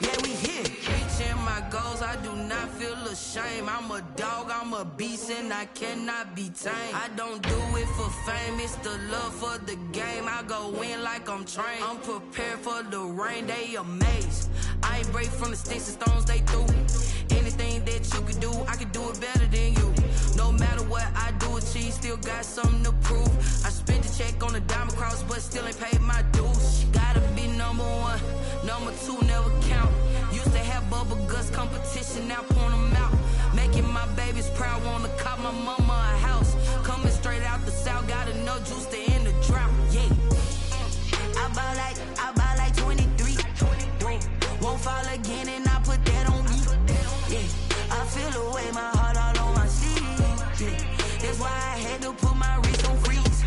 yeah, we here. Reaching my goals, I do not feel ashamed. I'm a dog, I'm a beast, and I cannot be tamed. I don't do it for fame, it's the love for the game. I go in like I'm trained. I'm prepared for the rain, they amazed. I ain't break from the sticks and stones they threw. Anything that you can do, I can do it better than you. No matter what I do, achieve, still got something to prove. I spent the check on the diamond cross, but still ain't paid my dues. Gotta be number one, number two never count. Used to have bubble guts competition, now point them out. Making my babies proud, wanna cop my mama a house. Coming straight out the south, got enough juice to end the drought. Yeah, I buy like 23. Won't fall again, and I put that on me. Yeah, I feel the way, my heart all on my sleeve. Yeah, that's why I had to put my wrist on freeze.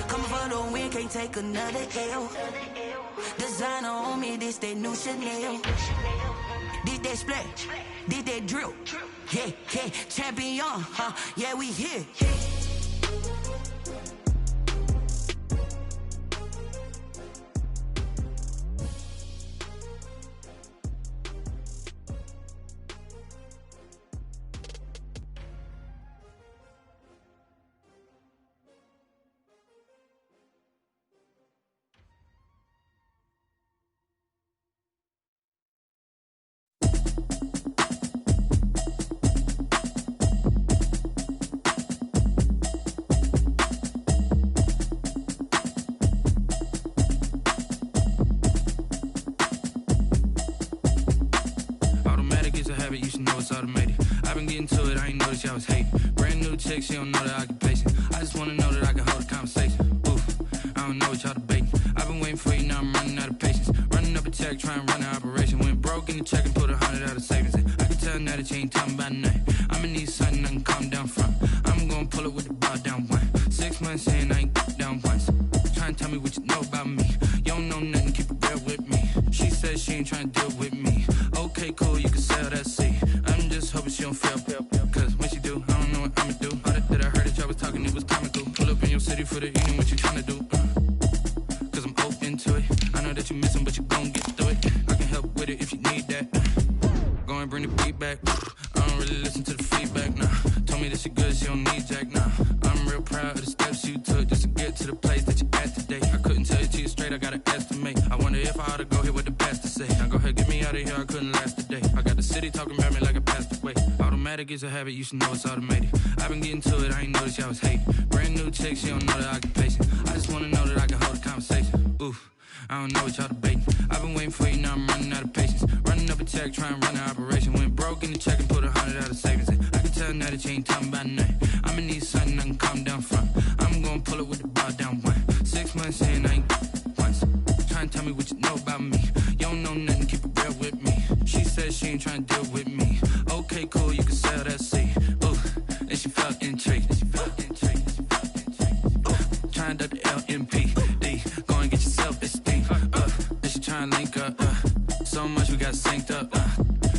Coming for the win, can't take another L. Designer on me, this that new Chanel. Did that splash, did that drill. Yeah, yeah, champion, yeah, we here. You should know it's automated. I've been getting to it, I ain't noticed y'all was hating. Brand new chick, she don't know the occupation. I just wanna know that I can hold a conversation. Oof, I don't know what y'all debating. I've been waiting for you, now I'm running out of patience. Running up a check, trying to run an operation. Went broke in the check and put 100 out of savings in. I can tell now that you ain't talking about nothing. I'ma need something I can calm down from. I'm gonna pull it with the bar down one. 6 months in, I ain't down once. Trying to tell me what you know about me. You don't know nothing, keep it real with me. She says she ain't trying to deal with me. Okay, cool, you can sell that seat. I'm just hoping she don't fail, cause when she do, I don't know what I'ma do. All that I heard that y'all was talking, it was comical. Pull up in your city for the evening, what you tryna do? Cause I'm open to it. I know that you missing, but you gon' get through it. I can help with it if you need that. Go and bring the beat back. I don't really listen to the feedback, nah. Told me that she good, she don't need jack, nah. I'm real proud of the steps you took just to get to the place that you at today. I couldn't tell you to you straight, I gotta estimate. I wonder if I ought to go here with the best to say. Now go ahead, get me out of here, I couldn't last a day. I got the city talking about me like I passed away. Automatic is a habit, you should know it's automated. I've been getting to it, I ain't noticed y'all was hating. Brand new chick, she don't know the occupation. I just wanna know that I can hold a conversation. Oof, I don't know what y'all debating. I've been waiting for you, now I'm running out of patience. Running up a check, trying to run an operation. Went broke in the check and put 100 out of savings in. I can tell now that you ain't talking about nothing. I'ma need something I can calm down from. I'm gonna pull it with the bar down one. 6 months in, I ain't once. Trying to tell me what you know about me. You don't know nothing, keep it real with me. She says she ain't trying to deal with me. Okay, cool, you can sell that seat. Ooh, and she felt intrigued. Trying to duck the LMPD. Go and get your self-esteem. And she trying to link up. So much we got synced up.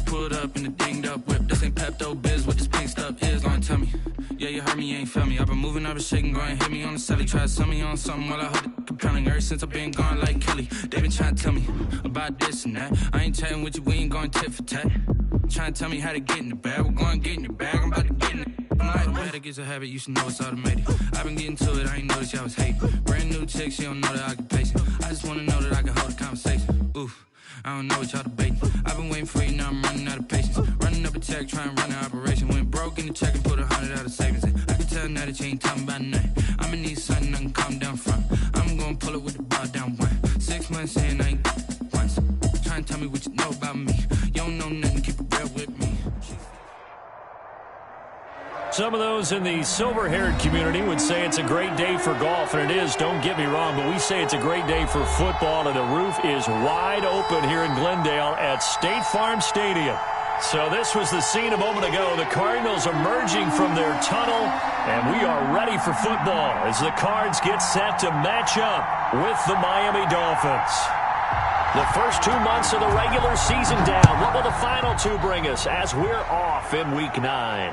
Pulled up in the dinged up whip. This ain't Pepto-Biz, what this pink stuff is. Go and tell me. Yeah, you heard me, you ain't felt me. I've been moving, I've been shaking, go and hit me on the celly. Try to sell me on something while I hold it compelling. Ever since I've been gone like Kelly, they been trying to tell me about this and that. I ain't chatting with you, we ain't going tit for tat. Trying to tell me how to get in the bag. We're going to get in the bag, I'm about to get in it. Automatic is a habit, you should know it's automated. I've been getting to it, I ain't noticed y'all was hating. Brand new chick, she don't know the occupation. I just wanna know that I can hold a conversation. Oof, I don't know what y'all debating. I've been waiting for you, now I'm running out of patience. Running up a check, trying to run an operation. Went broke in the check and put 100 out of savings in. I can tell now that you ain't talking about nothing. I'ma need something I can calm down from. I'm gonna pull it with the bar down one. 6 months in, I ain't once. Trying to tell me what you know about me. You don't know nothing, keep it real with me. Some of those in the silver-haired community would say it's a great day for golf, and it is, don't get me wrong, but we say it's a great day for football, and the roof is wide open here in Glendale at State Farm Stadium. So this was the scene a moment ago. The Cardinals emerging from their tunnel, and we are ready for football as the Cards get set to match up with the Miami Dolphins. The first 2 months of the regular season down. What will the final two bring us as we're off in Week 9?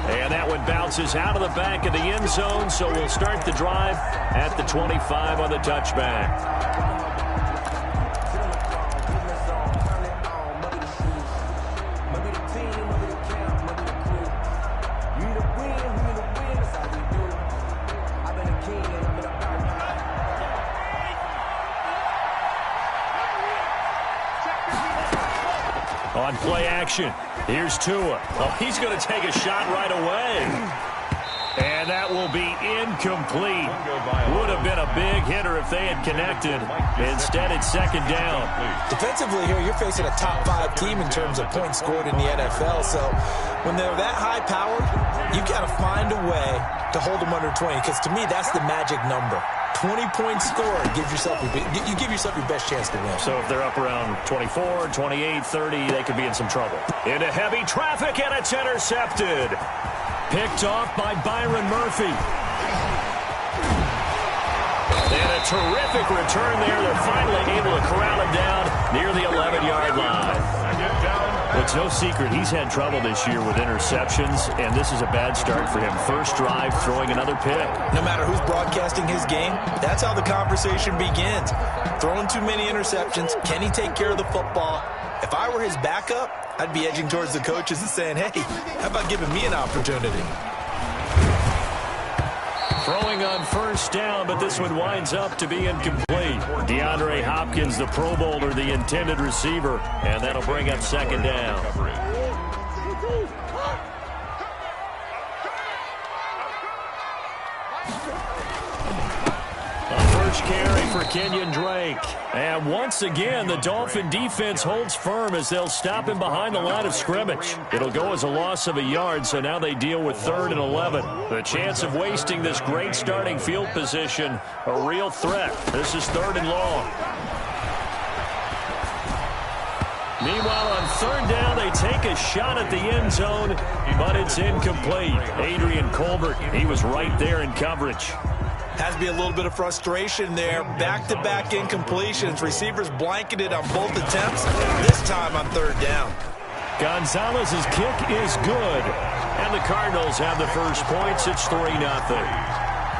And that one bounces out of the back of the end zone, so we'll start the drive at the 25 on the touchback. On play action, here's Tua. Oh, he's going to take a shot right away. And that will be incomplete. Would have been a big hitter if they had connected. Instead, it's second down. Defensively here, you're facing a top 5 team in terms of points scored in the NFL. So when they're that high-powered, you've got to find a way to hold them under 20. Because to me, that's the magic number. 20 points scored, you give yourself your best chance to win. So if they're up around 24, 28, 30, they could be in some trouble. Into heavy traffic, and it's intercepted. Picked off by Byron Murphy. And a terrific return there. They're finally able to corral him down near the 11-yard line. Well, it's no secret he's had trouble this year with interceptions, and this is a bad start for him. First drive, throwing another pick. No matter who's broadcasting his game, that's how the conversation begins. Throwing too many interceptions. Can he take care of the football? If I were his backup, I'd be edging towards the coaches and saying, hey, how about giving me an opportunity? Throwing on first down, but this one winds up to be incomplete. DeAndre Hopkins, the Pro Bowler, the intended receiver, and that'll bring up second down. First carry for Kenyon Drake. And once again, the Dolphin defense holds firm as they'll stop him behind the line of scrimmage. It'll go as a loss of a yard, so now they deal with 3rd and 11. The chance of wasting this great starting field position, a real threat. This is 3rd and long. Meanwhile, on 3rd down, they take a shot at the end zone, but it's incomplete. Adrian Colbert, he was right there in coverage. Has to be a little bit of frustration there. Back-to-back incompletions. Receivers blanketed on both attempts, this time on 3rd down. Gonzalez's kick is good. And the Cardinals have the first points. It's 3-0.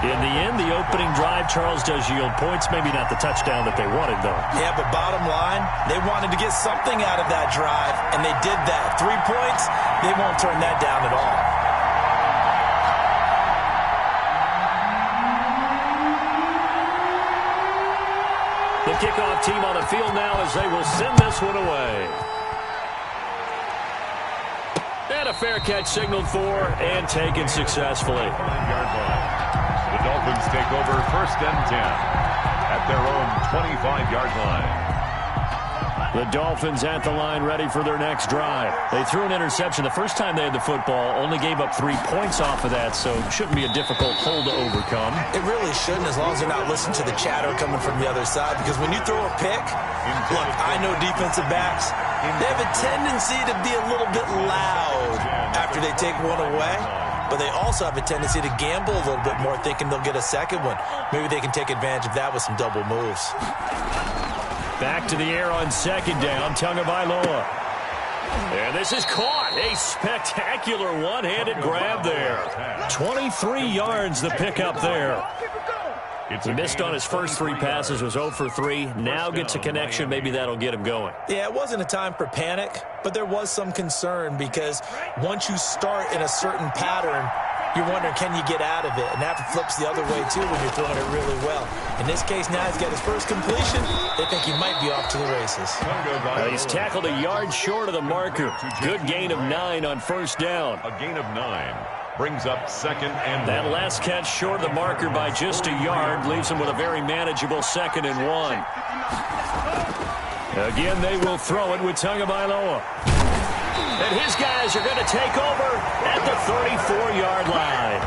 In the end, the opening drive, Charles, does yield points. Maybe not the touchdown that they wanted, though. Yeah, but bottom line, they wanted to get something out of that drive, and they did that. 3 points, they won't turn that down at all. The kickoff team on the field now as they will send this one away. And a fair catch signaled for and taken successfully. The Dolphins take over 1st and 10 at their own 25-yard line. The Dolphins at the line ready for their next drive. They threw an interception the first time they had the football, only gave up 3 points off of that, so it shouldn't be a difficult hole to overcome. It really shouldn't, as long as they're not listening to the chatter coming from the other side, because when you throw a pick, look, I know defensive backs, they have a tendency to be a little bit loud after they take one away, but they also have a tendency to gamble a little bit more, thinking they'll get a second one. Maybe they can take advantage of that with some double moves. Back to the air on 2nd down, Tagovailoa. And this is caught. A spectacular one-handed grab there. 23 yards the pickup there. He missed on his first 3 passes, was 0 for 3. Now gets a connection. Maybe that'll get him going. Yeah, it wasn't a time for panic, but there was some concern because once you start in a certain pattern, you're wondering, can you get out of it? And that flips the other way, too, when you're throwing it really well. In this case, now he's got his first completion. They think he might be off to the races. He's tackled a yard short of the marker. Good gain of 9 on 1st down. A gain of 9 brings up 2nd and 1. That last catch short of the marker by just a yard leaves him with a very manageable 2nd and 1. Again, they will throw it with Tagovailoa. And his guys are going to take over at the 34-yard line.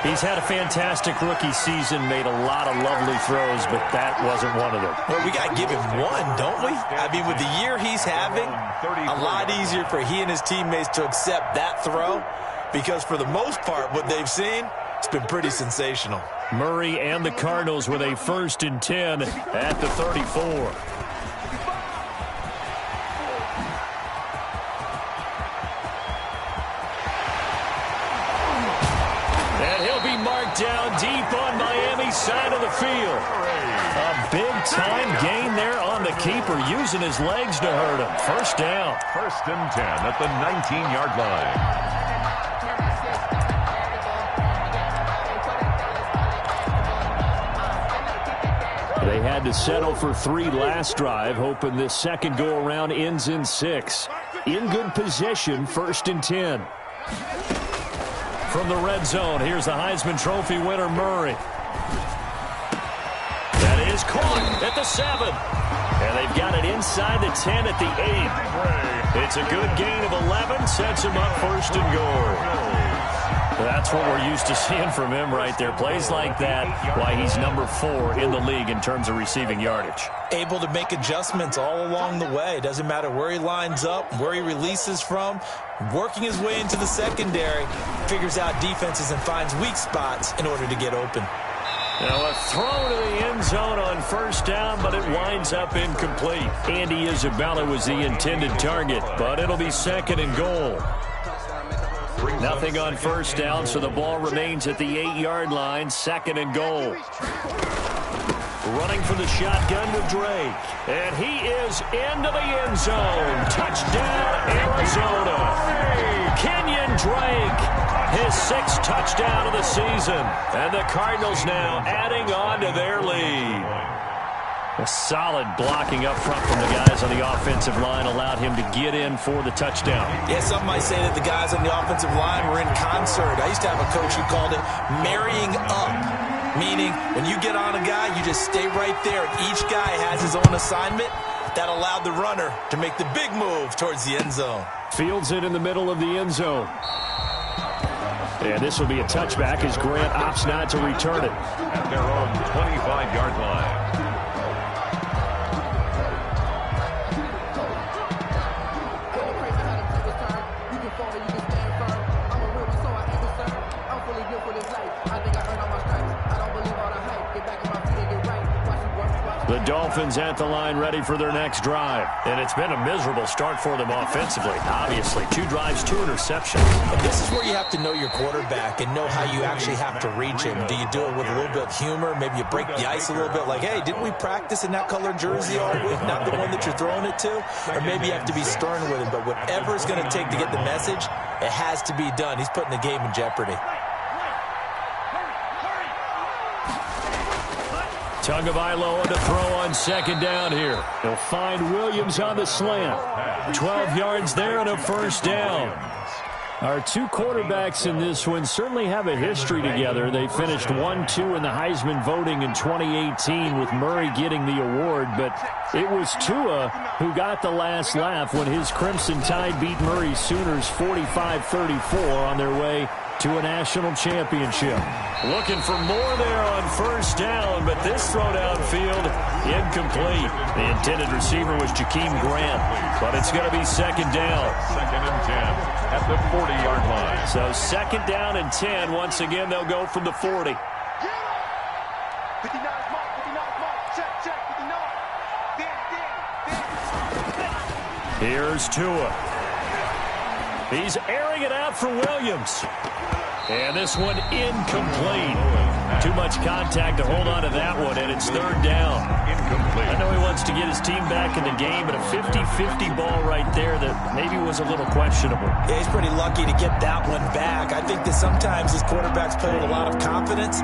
He's had a fantastic rookie season, made a lot of lovely throws, but that wasn't one of them. Well, we got to give him one, don't we? I mean, with the year he's having, a lot easier for he and his teammates to accept that throw because for the most part, what they've seen, it's been pretty sensational. Murray and the Cardinals with a 1st and 10 at the 34. Down deep on Miami's side of the field. A big-time gain there on the keeper, using his legs to hurt him. 1st down. 1st and 10 at the 19-yard line. They had to settle for 3 last drive, hoping this second go-around ends in 6. In good position, 1st and 10. From the red zone, here's the Heisman Trophy winner, Murray. That is caught at the 7. And they've got it inside the 10 at the 8. It's a good gain of 11, sets him up 1st and goal. That's what we're used to seeing from him right there. Plays like that, why he's number 4 in the league in terms of receiving yardage. Able to make adjustments all along the way. Doesn't matter where he lines up, where he releases from. Working his way into the secondary, figures out defenses and finds weak spots in order to get open. Now a throw to the end zone on 1st down, but it winds up incomplete. Andy Isabella was the intended target, but it'll be 2nd and goal. Nothing on 1st down, so the ball remains at the 8-yard line, 2nd and goal. Running from the shotgun with Drake. And he is into the end zone. Touchdown, Arizona. Kenyon Drake, his 6th touchdown of the season. And the Cardinals now adding on to their lead. A solid blocking up front from the guys on the offensive line allowed him to get in for the touchdown. Yeah, some might say that the guys on the offensive line were in concert. I used to have a coach who called it marrying up, meaning when you get on a guy, you just stay right there. Each guy has his own assignment. That allowed the runner to make the big move towards the end zone. Fields it in the middle of the end zone. And this will be a touchback as Grant opts not to return it. At their own 25-yard line. The Dolphins at the line ready for their next drive. And it's been a miserable start for them offensively. Obviously, 2 drives, 2 interceptions. And this is where you have to know your quarterback and know how you actually have to reach him. Do you do it with a little bit of humor? Maybe you break the ice a little bit like, hey, didn't we practice in that color jersey all week? Not the one that you're throwing it to? Or maybe you have to be stern with him. But whatever it's going to take to get the message, it has to be done. He's putting the game in jeopardy. Tagovailoa to throw on 2nd down here. He'll find Williams on the slant. 12 yards there and a 1st down. Our 2 quarterbacks in this one certainly have a history together. They finished 1-2 in the Heisman voting in 2018 with Murray getting the award, but it was Tua who got the last laugh when his Crimson Tide beat Murray's Sooners 45-34 on their way to a national championship. Looking for more there on 1st down, but this throw downfield incomplete. The intended receiver was Jakeem Grant, but it's going to be 2nd down. 2nd and 10 at the 40-yard line. So 2nd down and 10. Once again, they'll go from the 40. Here's Tua. He's airing it out for Williams. And this one incomplete. Too much contact to hold on to that one, and it's 3rd down. Incomplete. I know he wants to get his team back in the game, but a 50-50 ball right there that maybe was a little questionable. Yeah, he's pretty lucky to get that one back. I think that sometimes his quarterbacks play with a lot of confidence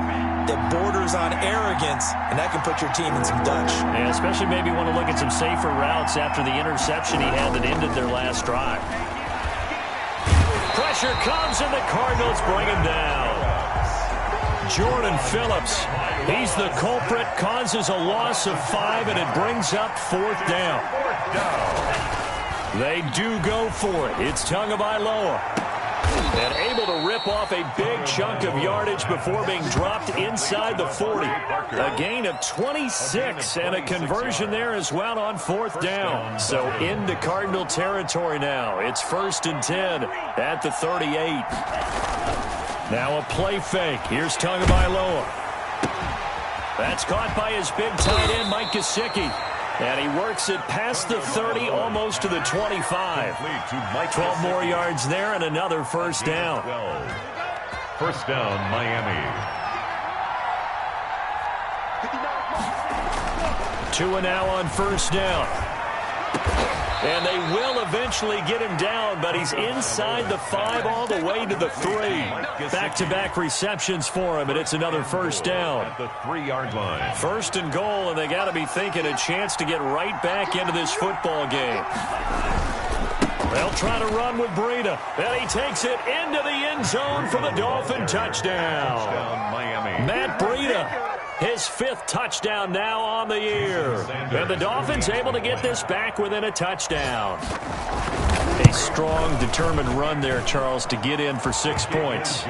that borders on arrogance, and that can put your team in some Dutch. Yeah, especially maybe want to look at some safer routes after the interception he had that ended their last drive. Pressure comes, and the Cardinals bring him down. Jordan Phillips, he's the culprit, causes a loss of 5, and it brings up 4th down. They do go for it. It's Tagovailoa. And able to rip off a big chunk of yardage before being dropped inside the 40. A gain of 26 and a conversion there as well on 4th down. So into Cardinal territory now. It's 1st and 10 at the 38. Now a play fake. Here's Tagovailoa. That's caught by his big tight end, Mike Gesicki. And he works it past the 30, almost to the 25. 12 more yards there and another 1st down. 1st down, Miami. Tua now on 1st down. And they will eventually get him down, but he's inside the 5 all the way to the 3. Back-to-back receptions for him, and it's another first down. At the 3-yard line. First and goal, and they got to be thinking a chance to get right back into this football game. They'll try to run with Breida, and he takes it into the end zone for the Dolphin touchdown. Miami. Matt Breida, his 5th touchdown now on the year. And the Dolphins able to get this back within a touchdown. A strong, determined run there, Charles, to get in for 6 points.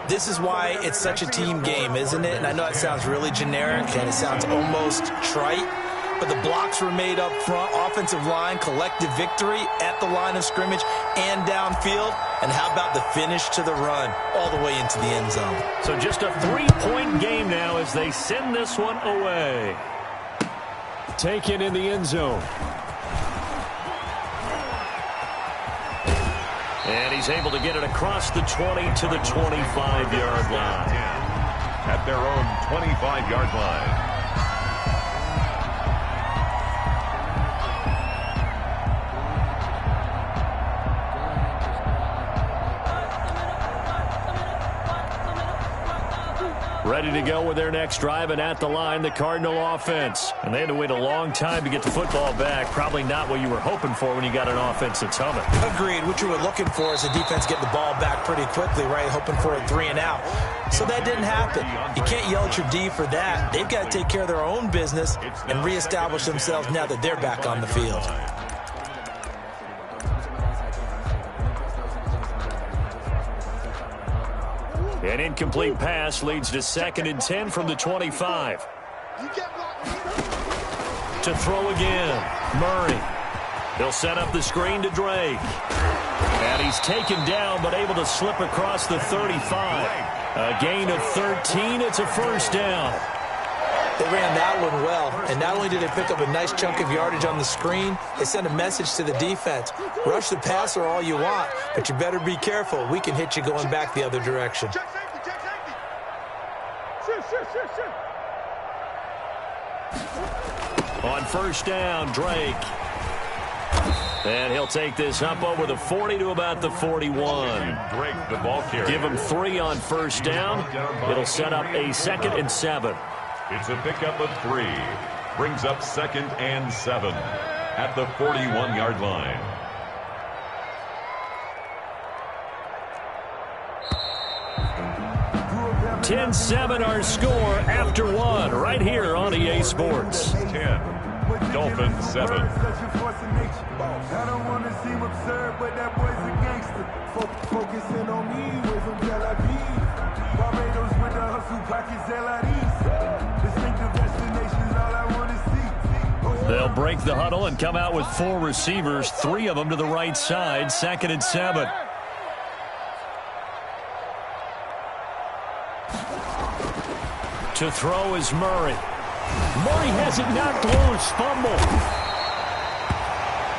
This is why it's such a team game, isn't it? And I know it sounds really generic and it sounds almost trite, but the blocks were made up front, offensive line, collective victory at the line of scrimmage and downfield. And how about the finish to the run all the way into the end zone? So just a 3-point game now as they send this one away. Taken in the end zone. And he's able to get it across the 20 to the 25-yard line. At their own 25-yard line. Ready to go with their next drive, and at the line, the Cardinal offense. And they had to wait a long time to get the football back. Probably not what you were hoping for when you got an offense that's humming. Agreed. What you were looking for is the defense getting the ball back pretty quickly, right? Hoping for a 3 and out. So that didn't happen. You can't yell at your D for that. They've got to take care of their own business and reestablish themselves now that they're back on the field. An incomplete pass leads to 2nd and 10 from the 25. To throw again, Murray. He'll set up the screen to Drake. And he's taken down, but able to slip across the 35. A gain of 13. It's a first down. They ran that one well, and not only did they pick up a nice chunk of yardage on the screen, they sent a message to the defense. Rush the passer all you want, but you better be careful. We can hit you going back the other direction. On first down, Drake. And he'll take this up over the 40 to about the 41. Drake, the ball carrier. Give him 3 on first down. It'll set up a 2nd and 7. It's a pickup of 3. Brings up 2nd and 7 at the 41-yard line. (10-7) our score after 1 right here on EA Sports. 10. Dolphins 7. I don't want to seem absurd, but that boy's a gangster. Focusing on me with some Tel Aviv. Barbados with the hustle pockets, LIDs. Distinctive destinations, all I want to see. They'll break the huddle and come out with 4 receivers, 3 of them to the right side. 2nd and 7. To throw is Murray. Murray has it knocked loose. Fumble.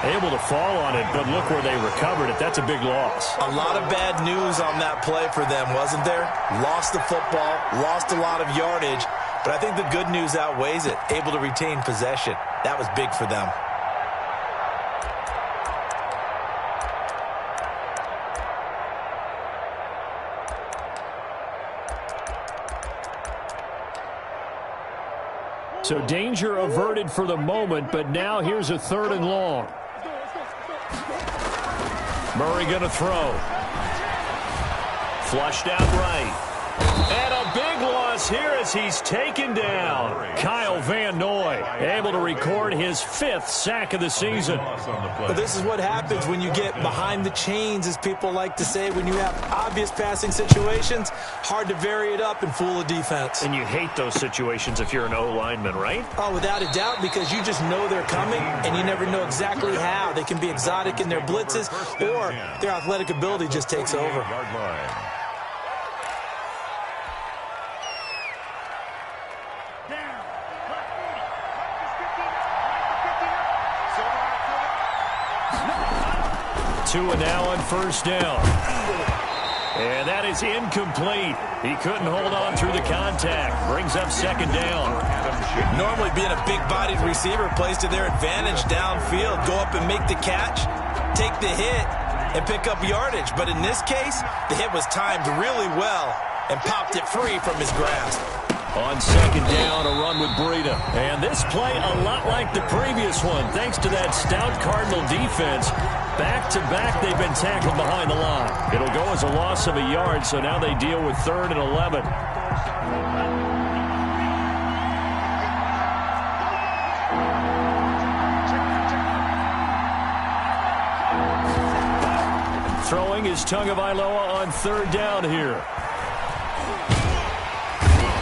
Able to fall on it, but look where they recovered it. That's a big loss. A lot of bad news on that play for them, wasn't there? Lost the football, lost a lot of yardage, but I think the good news outweighs it. Able to retain possession. That was big for them. So danger averted for the moment, but now here's a 3rd and long. Murray going to throw. Flushed out right. And a big loss here as he's taken down. Kyle Van Noy able to record his 5th sack of the season. But this is what happens when you get behind the chains, as people like to say. When you have obvious passing situations, hard to vary it up and fool a defense. And you hate those situations if you're an O-lineman, right? Oh, without a doubt, because you just know they're coming, and you never know exactly how. They can be exotic in their blitzes, or their athletic ability just takes over. Two and now on first down. And that is incomplete. He couldn't hold on through the contact. Brings up second down. Normally being a big-bodied receiver plays to their advantage downfield. Go up and make the catch, take the hit, and pick up yardage. But in this case, the hit was timed really well and popped it free from his grasp. On second down, a run with Breida. And this play a lot like the previous one, thanks to that stout Cardinal defense. Back-to-back, they've been tackled behind the line. It'll go as a loss of a yard, so now they deal with 3rd and 11. Throwing is Tagovailoa on 3rd down here.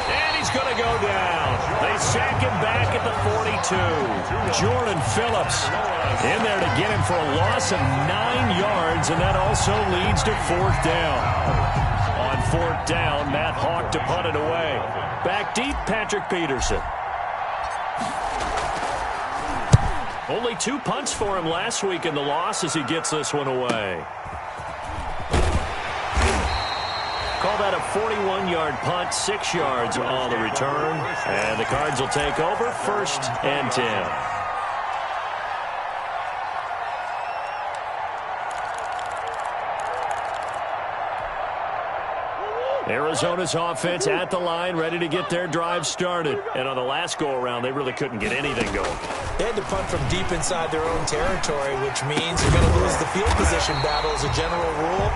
And he's going to go down. They sack him back at the 42. Jordan Phillips in there to get him for a loss of 9 yards, and that also leads to 4th down. On 4th down, Matt Hawk to punt it away. Back deep, Patrick Peterson. Only 2 punts for him last week in the loss as he gets this one away. Call that a 41-yard punt, 6 yards on the return. And the Cards will take over 1st and 10. Arizona's offense at the line, ready to get their drive started. And on the last go-around, they really couldn't get anything going. They had to punt from deep inside their own territory, which means you're going to lose the field position battle as a general rule.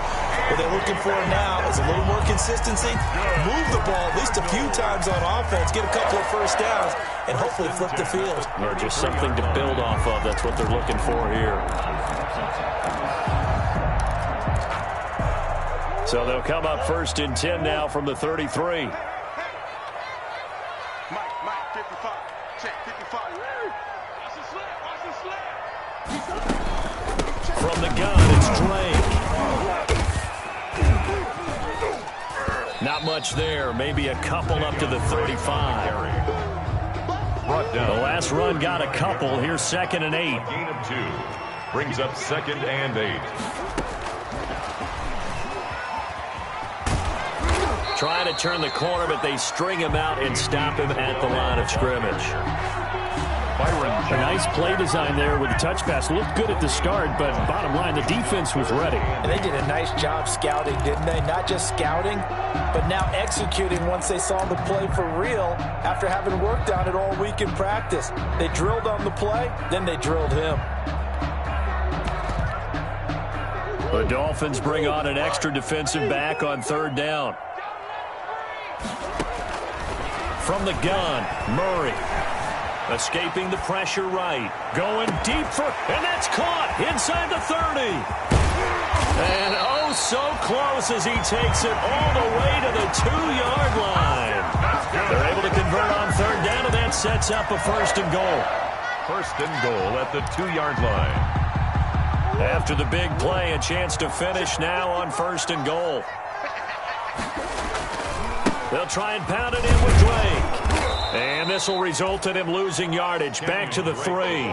What they're looking for now is a little more consistency, move the ball at least a few times on offense, get a couple of 1st downs, and hopefully flip the field. Or just something to build off of. That's what they're looking for here. So they'll come up 1st and 10 now from the 33. Mike, 55. Check, 55. Watch the slap. From the gun, it's Drake. Not much there. Maybe a couple up to the 35. The last run got a couple. Here's 2nd and 8. Gain of 2. Brings up 2nd and 8. Trying to turn the corner, but they string him out and stop him at the line of scrimmage. A nice play design there with the touch pass. Looked good at the start, but bottom line, the defense was ready. And they did a nice job scouting, didn't they? Not just scouting, but now executing once they saw the play for real after having worked on it all week in practice. They drilled on the play, then they drilled him. The Dolphins bring on an extra defensive back on 3rd down. From the gun, Murray. Escaping the pressure right. Going deep and that's caught inside the 30. And oh, so close as he takes it all the way to the 2-yard line. They're able to convert on 3rd down, and that sets up a 1st and goal. 1st and goal at the 2-yard line. After the big play, a chance to finish now on 1st and goal. They'll try and pound it in with Drake. And this will result in him losing yardage back to the 3.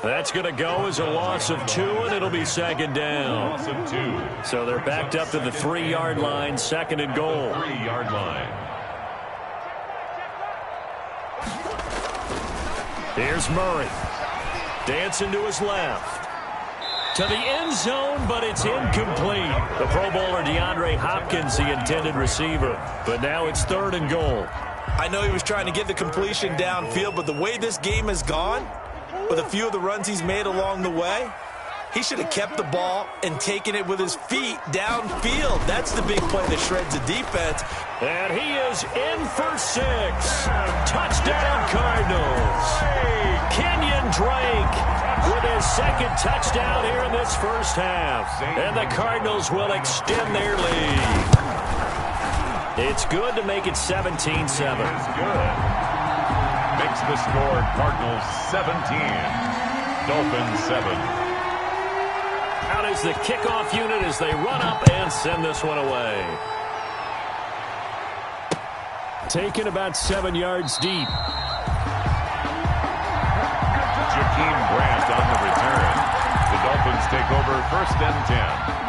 That's going to go as a loss of 2, and it'll be 2nd down. Loss of 2. So they're backed up to the 3-yard line, 2nd and goal. 3-yard line. Here's Murray. Dancing to his left. To the end zone, but it's incomplete. The Pro Bowler DeAndre Hopkins, the intended receiver. But now it's 3rd and goal. I know he was trying to get the completion downfield, but the way this game has gone, with a few of the runs he's made along the way, he should have kept the ball and taken it with his feet downfield. That's the big play that shreds the defense. And he is in for 6. Touchdown, Cardinals. Kenyon Drake with his 2nd touchdown here in this 1st half. And the Cardinals will extend their lead. It's good to make it 17-7. It's good. Makes the score Cardinals 17. Dolphins 7. Out is the kickoff unit as they run up and send this one away. Taken about 7 yards deep. Jakeem Grant on the return. The Dolphins take over 1st and 10.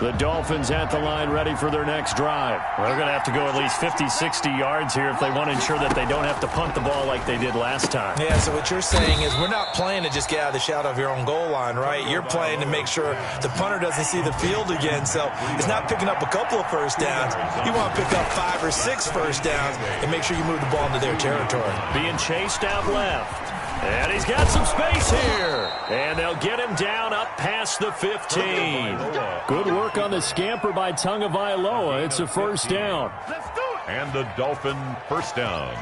The Dolphins at the line ready for their next drive. They're going to have to go at least 50, 60 yards here if they want to ensure that they don't have to punt the ball like they did last time. Yeah, so what you're saying is we're not playing to just get out of the shadow of your own goal line, right? You're playing to make sure the punter doesn't see the field again. So it's not picking up a couple of first downs. You want to pick up 5 or 6 first downs and make sure you move the ball into their territory. Being chased out left. And he's got some space here. And they'll get him down up past the 15. Good work on the scamper by Tagovailoa. It's a first down. And the Dolphin first down.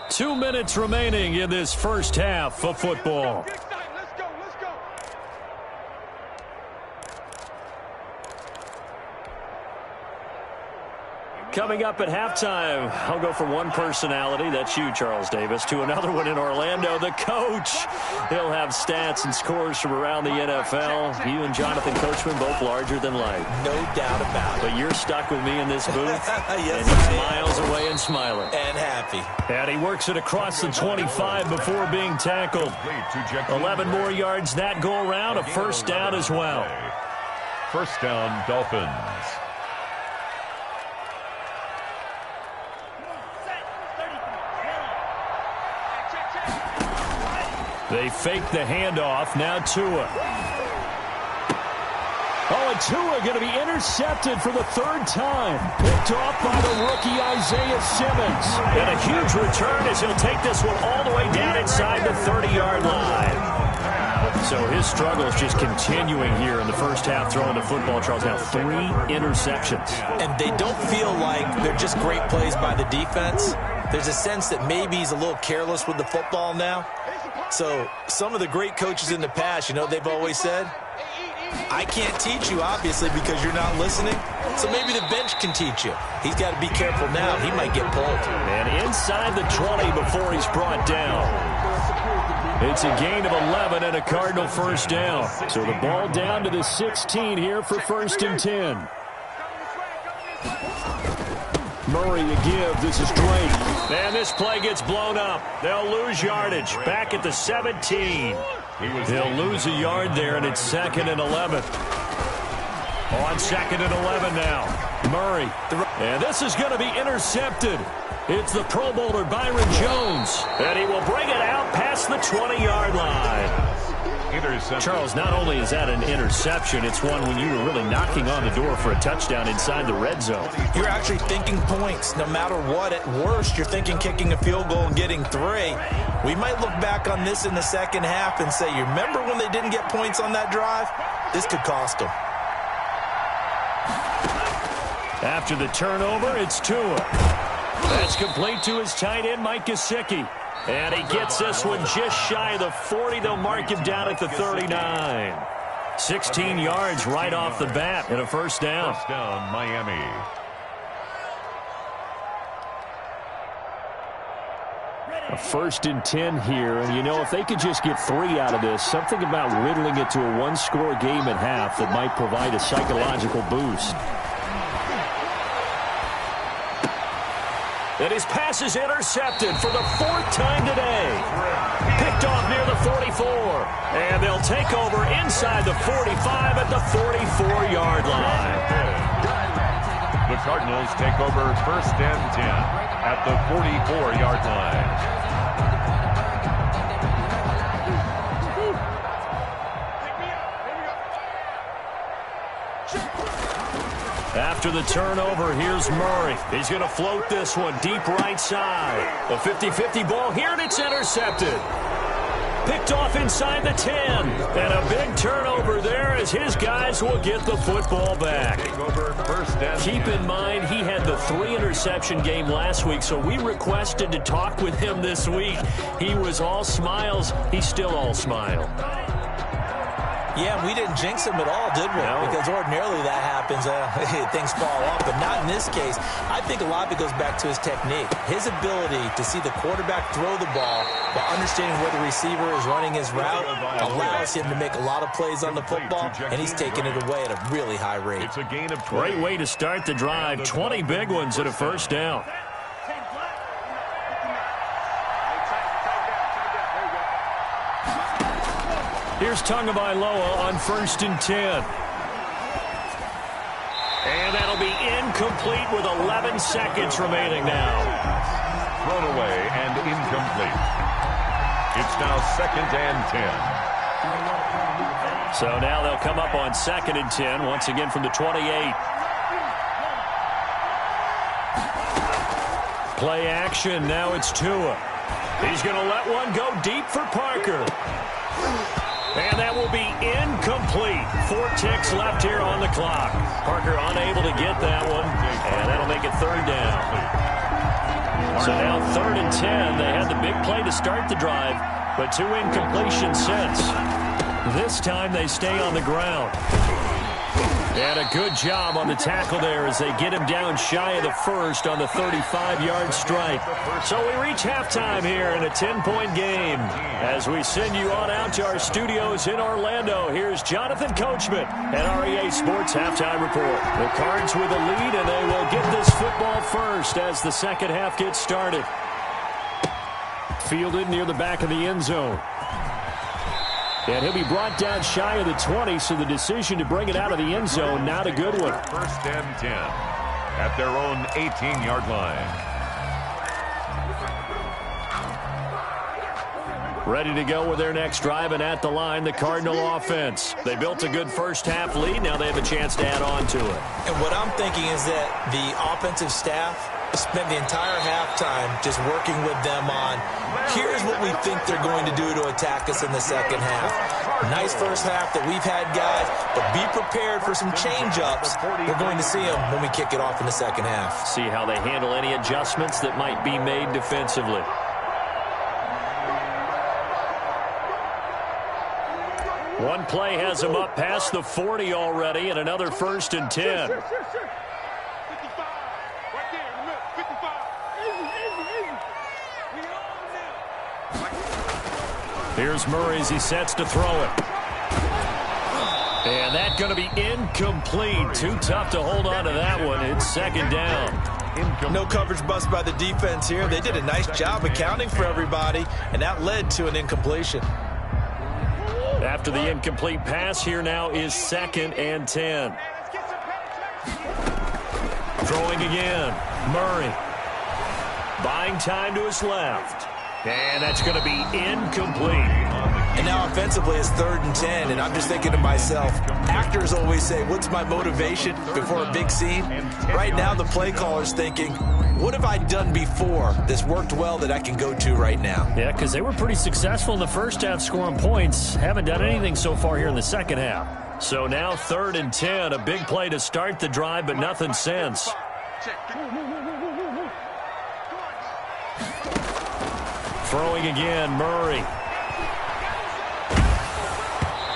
2 minutes remaining in this first half of football. Coming up at halftime, I'll go from one personality, that's you, Charles Davis, to another one in Orlando, the coach. He'll have stats and scores from around the NFL. You and Jonathan Coachman both larger than life. No doubt about it. But you're stuck with me in this booth, yes, and he's miles away and smiling. And happy. And he works it across the 25 before being tackled. 11 more yards that go around, a first down as well. First down, Dolphins. They fake the handoff. Now Tua. Oh, and Tua going to be intercepted for the 3rd time. Picked off by the rookie Isaiah Simmons. And a huge return as he'll take this one all the way down inside the 30-yard line. So his struggle is just continuing here in the first half throwing the football, Charles. Now 3 interceptions. And they don't feel like they're just great plays by the defense. There's a sense that maybe he's a little careless with the football now. So some of the great coaches in the past, you know, they've always said, I can't teach you, obviously, because you're not listening. So maybe the bench can teach you. He's got to be careful now. He might get pulled. And inside the 20 before he's brought down. It's a gain of 11 and a Cardinal first down. So the ball down to the 16 here for 1st and 10. Murray to give. This is Drake. And this play gets blown up. They'll lose yardage. Back at the 17. They'll lose a yard there, and it's 2nd and 11. On 2nd and 11 now. Murray. And this is going to be intercepted. It's the Pro Bowler Byron Jones. And he will bring it out past the 20-yard line. Charles, not only is that an interception, it's one when you were really knocking on the door for a touchdown inside the red zone. You're actually thinking points. No matter what, at worst, you're thinking kicking a field goal and getting 3. We might look back on this in the second half and say, you remember when they didn't get points on that drive? This could cost them. After the turnover, it's Tua. That's complete to his tight end, Mike Gesicki. And he gets this one just shy of the 40. They'll mark him down at the 39. 16 yards right off the bat and a first down. First down, Miami. A 1st and 10 here. And, you know, if they could just get 3 out of this, something about whittling it to a one-score game at half that might provide a psychological boost. And his pass is intercepted for the 4th time today. Picked off near the 44. And they'll take over inside the 45 at the 44-yard line. The Cardinals take over 1st and 10 at the 44-yard line. After the turnover, here's Murray. He's going to float this one deep right side. A 50-50 ball here, and it's intercepted. Picked off inside the 10. And a big turnover there as his guys will get the football back. Keep in mind, he had the 3-interception game last week, so we requested to talk with him this week. He was all smiles. He's still all smile. Yeah, we didn't jinx him at all, did we? No. Because ordinarily that happens, things fall off, but not in this case. I think a lot of it goes back to his technique. His ability to see the quarterback throw the ball while understanding where the receiver is running his route allows him to make a lot of plays on the football, and he's taking it away at a really high rate. It's a gain of 20. Great way to start the drive. 20 big ones at a first down. Here's Tagovailoa on 1st and 10. And that'll be incomplete with 11 seconds remaining now. Thrown away and incomplete. It's now 2nd and 10. So now they'll come up on 2nd and 10, once again from the 28. Play action, now it's Tua. He's going to let one go deep for Parker. And that will be incomplete. 4 ticks left here on the clock. Parker unable to get that one, and that'll make it 3rd down. So now 3rd and 10. They had the big play to start the drive, but 2 incompletions since. This time they stay on the ground. And a good job on the tackle there as they get him down shy of the first on the 35-yard stripe. So we reach halftime here in a 10-point game. As we send you on out to our studios in Orlando, here's Jonathan Coachman at REA Sports Halftime Report. The Cards with a lead, and they will get this football first as the second half gets started. Fielded near the back of the end zone. And he'll be brought down shy of the 20, so the decision to bring it out of the end zone, not a good one. 1st and 10 at their own 18-yard line. Ready to go with their next drive, and at the line, the Cardinal offense. They built a good first-half lead. Now they have a chance to add on to it. And what I'm thinking is that the offensive staff spent the entire halftime just working with them on, here's what we think they're going to do to attack us in the second half. Nice first half that we've had, guys, but be prepared for some change-ups. We're going to see them when we kick it off in the second half. See how they handle any adjustments that might be made defensively. One play has them up past the 40 already, and another 1st and 10. Here's Murray as he sets to throw it. And that's going to be incomplete. Too tough to hold on to that one. It's 2nd down. No coverage bust by the defense here. They did a nice job accounting for everybody, and that led to an incompletion. After the incomplete pass, here now is 2nd and 10. Throwing again. Murray. Buying time to his left. And that's going to be incomplete. And now offensively it's 3rd and 10, and I'm just thinking to myself, actors always say, what's my motivation before a big scene? Right now the play caller's thinking, what have I done before that's worked well that I can go to right now? Yeah, because they were pretty successful in the first half scoring points. Haven't done anything so far here in the second half. So now 3rd and 10, a big play to start the drive, but nothing since. Throwing again, Murray.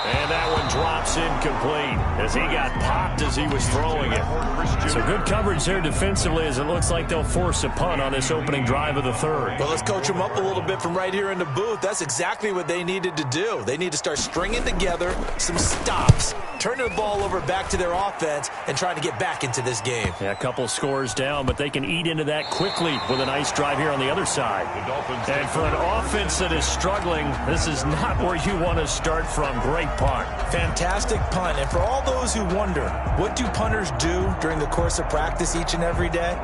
And that one drops incomplete as he got popped as he was throwing it. So good coverage there defensively as it looks like they'll force a punt on this opening drive of the 3rd. Well, let's coach them up a little bit from right here in the booth. That's exactly what they needed to do. They need to start stringing together some stops, turning the ball over back to their offense, and trying to get back into this game. Yeah, a couple scores down, but they can eat into that quickly with a nice drive here on the other side. And for an offense that is struggling, this is not where you want to start from. Great punt. Fantastic punt. And for all those who wonder, what do punters do during the course of practice each and every day?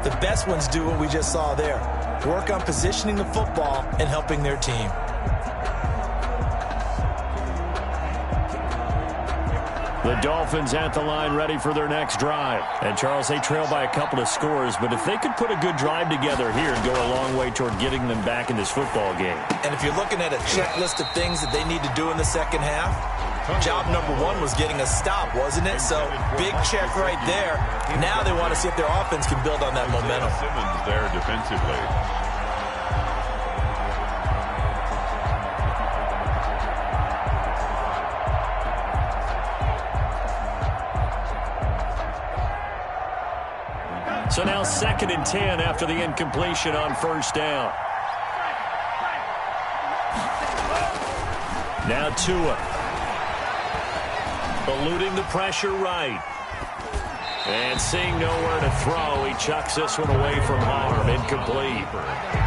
The best ones do what we just saw there. Work on positioning the football and helping their team. The Dolphins at the line ready for their next drive. And, Charles, they trail by a couple of scores, but if they could put a good drive together here and go a long way toward getting them back in this football game. And if you're looking at a checklist of things that they need to do in the second half, job number 1 was getting a stop, wasn't it? So, big check right there. Now they want to see if their offense can build on that momentum. Simmons there defensively. So now 2nd and 10 after the incompletion on 1st down. Now Tua. Eluding the pressure right. And seeing nowhere to throw, he chucks this one away from harm. Incomplete.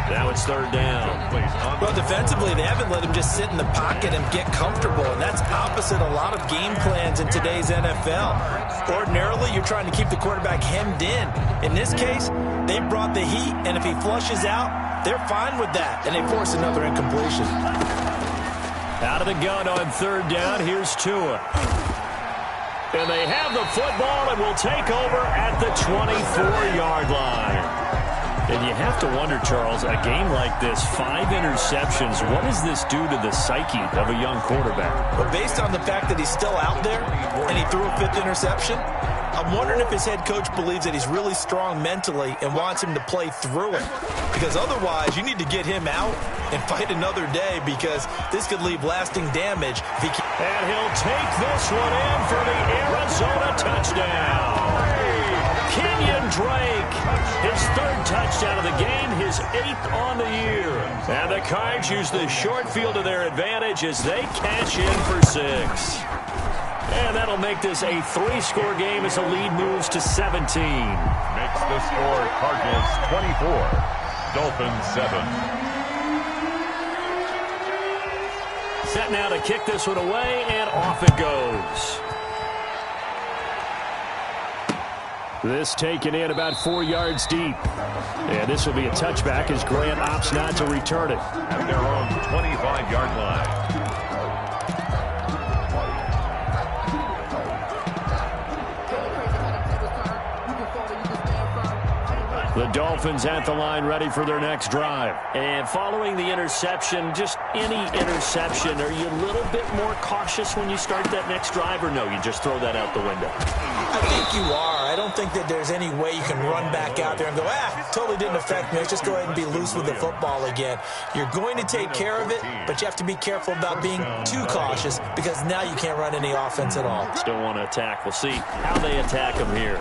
Now it's third down. Well, defensively, they haven't let him just sit in the pocket and get comfortable, and that's opposite a lot of game plans in today's NFL. Ordinarily, you're trying to keep the quarterback hemmed in. In this case, they brought the heat, and if he flushes out, they're fine with that, and they force another incompletion. Out of the gun on third down, here's Tua. And they have the football and will take over at the 24-yard line. And you have to wonder, Charles, a game like this, 5 interceptions, what does this do to the psyche of a young quarterback? But based on the fact that he's still out there and he threw a 5th interception, I'm wondering if his head coach believes that he's really strong mentally and wants him to play through it. Because otherwise, you need to get him out and fight another day, because this could leave lasting damage if he can. And he'll take this one in for the Arizona touchdown. Kenyon Drake, his 3rd touchdown of the game, his 8th on the year. And the Cards use the short field to their advantage as they cash in for 6. And that'll make this a 3-score game as the lead moves to 17. Makes the score Cardinals 24, Dolphins 7. Set now to kick this one away, and off it goes. This taken in about 4 yards deep. And this will be a touchback as Grant opts not to return it. At their own 25-yard line. The Dolphins at the line, ready for their next drive. And following the interception, just any interception, are you a little bit more cautious when you start that next drive, or no, you just throw that out the window? I think you are. I don't think that there's any way you can run back out there and go, totally didn't affect me. Let's just go ahead and be loose with the football again. You're going to take care of it, but you have to be careful about being too cautious, because now you can't run any offense at all. Still want to attack. We'll see how they attack him here.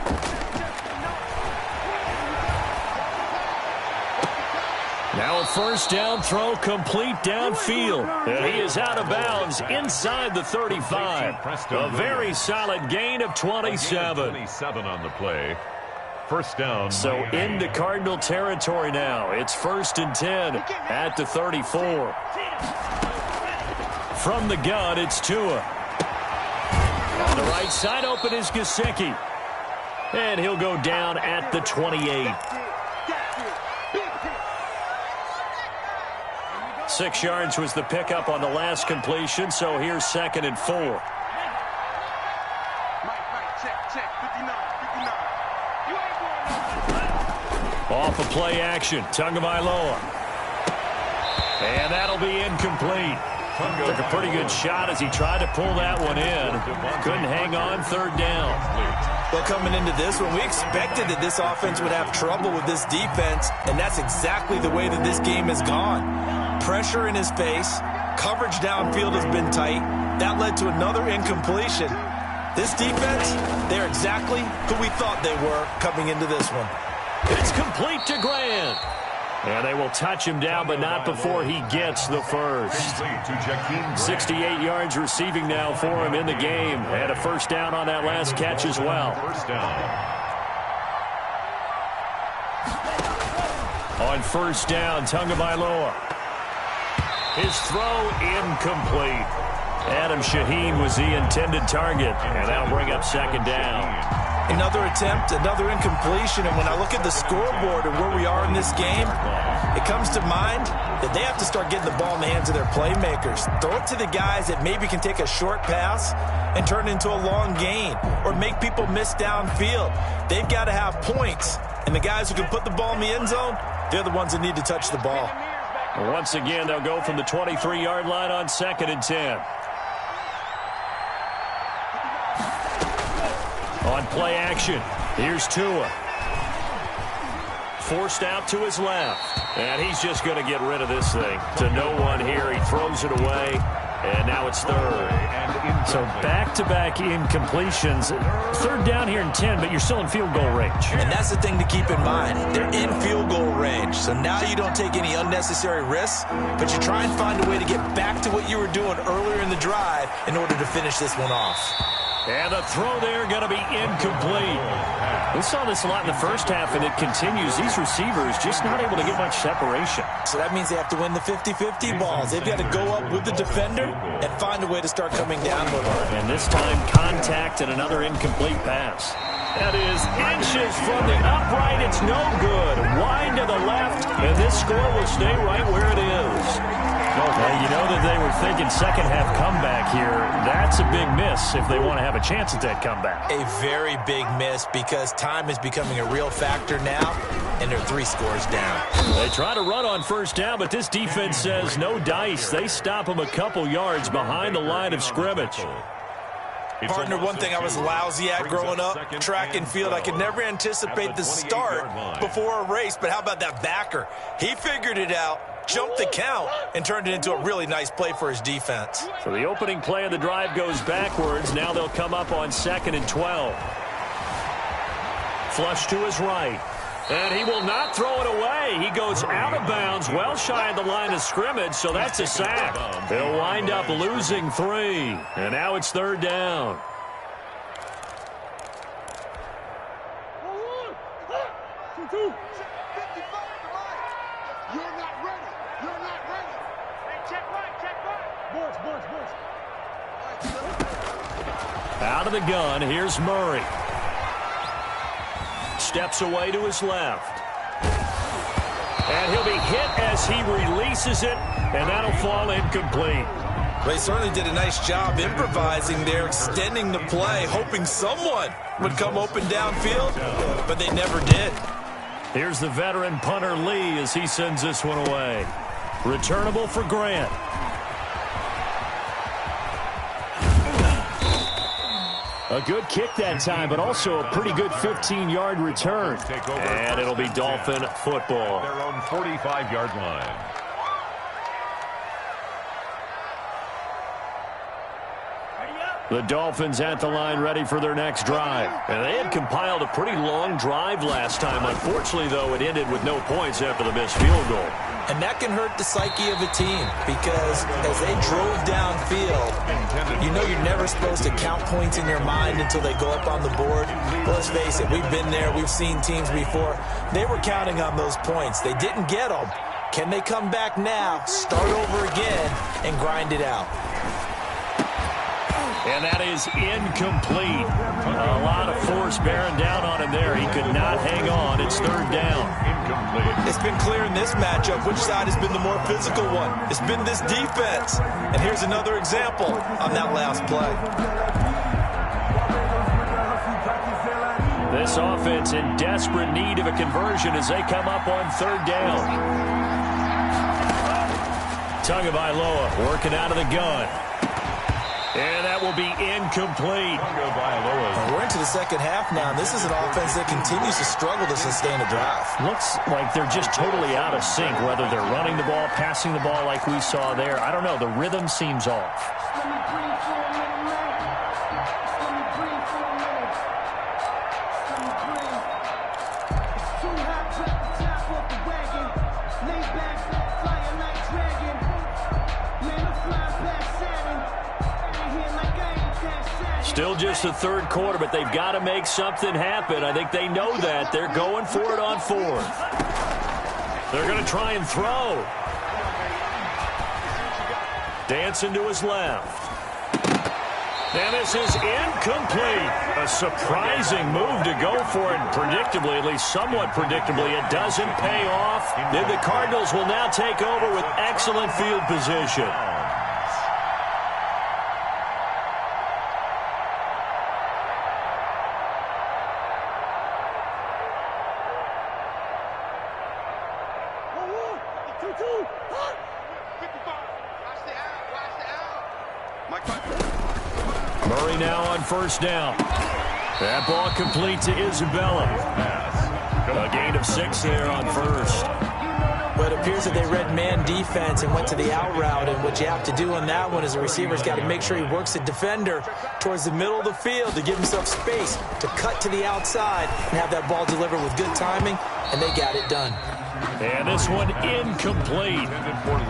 Now a first down throw, complete downfield. And he is out of bounds inside the 35. A very solid gain of 27. 27 on the play. First down. So into Cardinal territory now. It's 1st and 10 at the 34. From the gun, it's Tua. On the right side, open is Gesicki. And he'll go down at the 28. 6 yards was the pickup on the last completion, so here's 2nd and 4. Off of play action, Tagovailoa. And that'll be incomplete. Took a pretty good shot as he tried to pull that one in. Couldn't hang on, 3rd down. Well, coming into this one, we expected that this offense would have trouble with this defense, and that's exactly the way that this game has gone. Pressure in his face, coverage downfield has been tight. That led to another incompletion. This defense, they're exactly who we thought they were coming into this one. It's complete to Grant. And they will touch him down, but not before he gets the first. 68 yards receiving now for him in the game. And a first down on that last catch as well. First down. On first down, Tagovailoa. His throw incomplete. Adam Shaheen was the intended target, and that'll bring up 2nd down. Another attempt, another incompletion, and when I look at the scoreboard and where we are in this game, it comes to mind that they have to start getting the ball in the hands of their playmakers. Throw it to the guys that maybe can take a short pass and turn it into a long gain, or make people miss downfield. They've got to have points, and the guys who can put the ball in the end zone, they're the ones that need to touch the ball. Once again, they'll go from the 23-yard line on 2nd and 10. On play action, here's Tua. Forced out to his left. And he's just going to get rid of this thing. To no one here, he throws it away. And now it's 3rd. So back-to-back incompletions. 3rd down here and 10, but you're still in field goal range. And that's the thing to keep in mind. They're in field goal range. So now you don't take any unnecessary risks, but you try and find a way to get back to what you were doing earlier in the drive in order to finish this one off. And the throw there going to be incomplete. We saw this a lot in the first half, and it continues. These receivers just not able to get much separation. So that means they have to win the 50-50 balls. They've got to go up with the defender and find a way to start coming down with it. And this time, contact and another incomplete pass. That is inches from the upright. It's no good. Wide to the left, and this score will stay right where it is. Well, you know that they were thinking second-half comeback here. That's a big miss if they want to have a chance at that comeback. A very big miss because time is becoming a real factor now, and they're 3 scores down. They try to run on first down, but this defense says no dice. They stop them a couple yards behind the line of scrimmage. Partner, one thing I was lousy at growing up, track and field, I could never anticipate the start before a race, but how about that backer? He figured it out, jumped the count, and turned it into a really nice play for his defense. So the opening play of the drive goes backwards. Now they'll come up on 2nd and 12. Flush to his right. And he will not throw it away. He goes out of bounds, well shy of the line of scrimmage, so that's a sack. They'll wind up losing 3. And now it's 3rd down. Out of the gun, here's Murray. Steps away to his left. And he'll be hit as he releases it, and that'll fall incomplete. Well, he certainly did a nice job improvising there, extending the play, hoping someone would come open downfield, but they never did. Here's the veteran punter Lee as he sends this one away. Returnable for Grant. A good kick that time, but also a pretty good 15-yard return. And it'll be Dolphin football. Their own 45-yard line. The Dolphins at the line ready for their next drive. And they had compiled a pretty long drive last time. Unfortunately, though, it ended with no points after the missed field goal. And that can hurt the psyche of a team because as they drove downfield, you know you're never supposed to count points in your mind until they go up on the board. But let's face it, we've been there. We've seen teams before. They were counting on those points. They didn't get them. Can they come back now, start over again, and grind it out? And that is incomplete. A lot of force bearing down on him there. He could not hang on. It's 3rd down. Incomplete. It's been clear in this matchup which side has been the more physical one. It's been this defense. And here's another example on that last play. This offense in desperate need of a conversion as they come up on 3rd down. Tagovailoa working out of the gun. And that will be incomplete. We're into the second half now, and this is an offense that continues to struggle to sustain a drive. Looks like they're just totally out of sync, whether they're running the ball, passing the ball like we saw there. I don't know. The rhythm seems off. Still just the 3rd quarter, but they've got to make something happen. I think they know that. They're going for it on 4th. They're going to try and throw. Dancing to his left. And this is incomplete. A surprising move to go for it. Predictably, at least somewhat predictably, it doesn't pay off. Then the Cardinals will now take over with excellent field position. Murray now on 1st down. That ball complete to Isabella. A gain of 6 there on 1st. But it appears that they read man defense and went to the out route. And what you have to do on that one is the receiver's got to make sure he works the defender towards the middle of the field to give himself space to cut to the outside and have that ball delivered with good timing. And they got it done. And this one incomplete.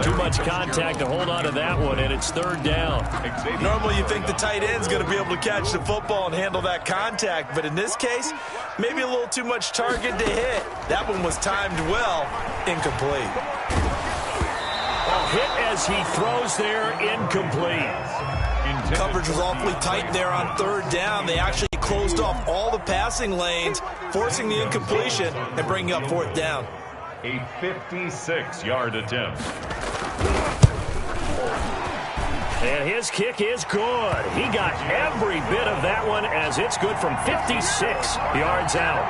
Too much contact to hold on to that one, and it's third down. Normally you think the tight end's going to be able to catch the football and handle that contact, but in this case, maybe a little too much target to hit. That one was timed well, incomplete. A hit as he throws there, incomplete. Coverage was awfully tight there on third down. They actually closed off all the passing lanes, forcing the incompletion and bringing up fourth down. A 56-yard attempt. And his kick is good. He got every bit of that one as it's good from 56 yards out.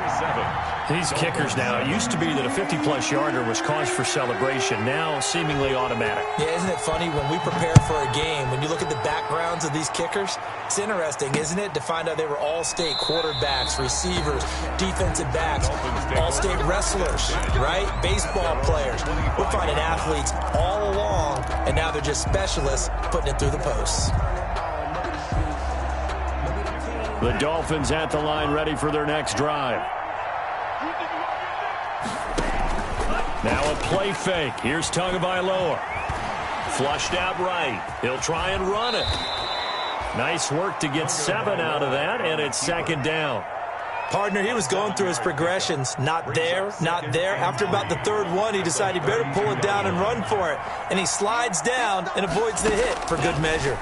These kickers now, it used to be that a 50-plus yarder was cause for celebration. Now seemingly automatic. Yeah, isn't it funny when we prepare for a game, when you look at the backgrounds of these kickers, it's interesting, isn't it, to find out they were all-state quarterbacks, receivers, defensive backs, all-state wrestlers, right? Baseball players. We're finding athletes all along, and now they're just specialists putting it through the posts. The Dolphins at the line ready for their next drive. Now a play fake. Here's Tagovailoa. Flushed out right. He'll try and run it. Nice work to get 7 out of that, and it's second down. Partner, he was going through his progressions. Not there, not there. After about the third one, he decided he better pull it down and run for it. And he slides down and avoids the hit for good measure.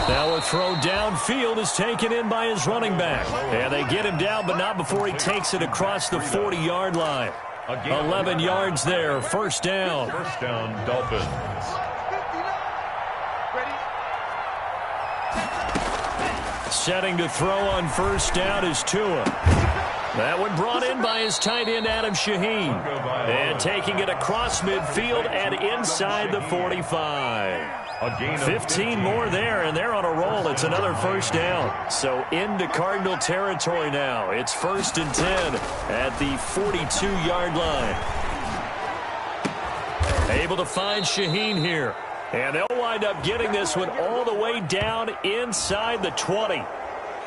Now a throw downfield is taken in by his running back. And they get him down, but not before he takes it across the 40-yard line. 11 yards there, first down. First down, Dolphins. Setting to throw on first down is Tua. That one brought in by his tight end, Adam Shaheen. And taking it across midfield and inside the 45. 15 more there, and they're on a roll. It's another first down. So into Cardinal territory now. It's 1st and 10 at the 42-yard line. Able to find Shaheen here. And they'll wind up getting this one all the way down inside the 20.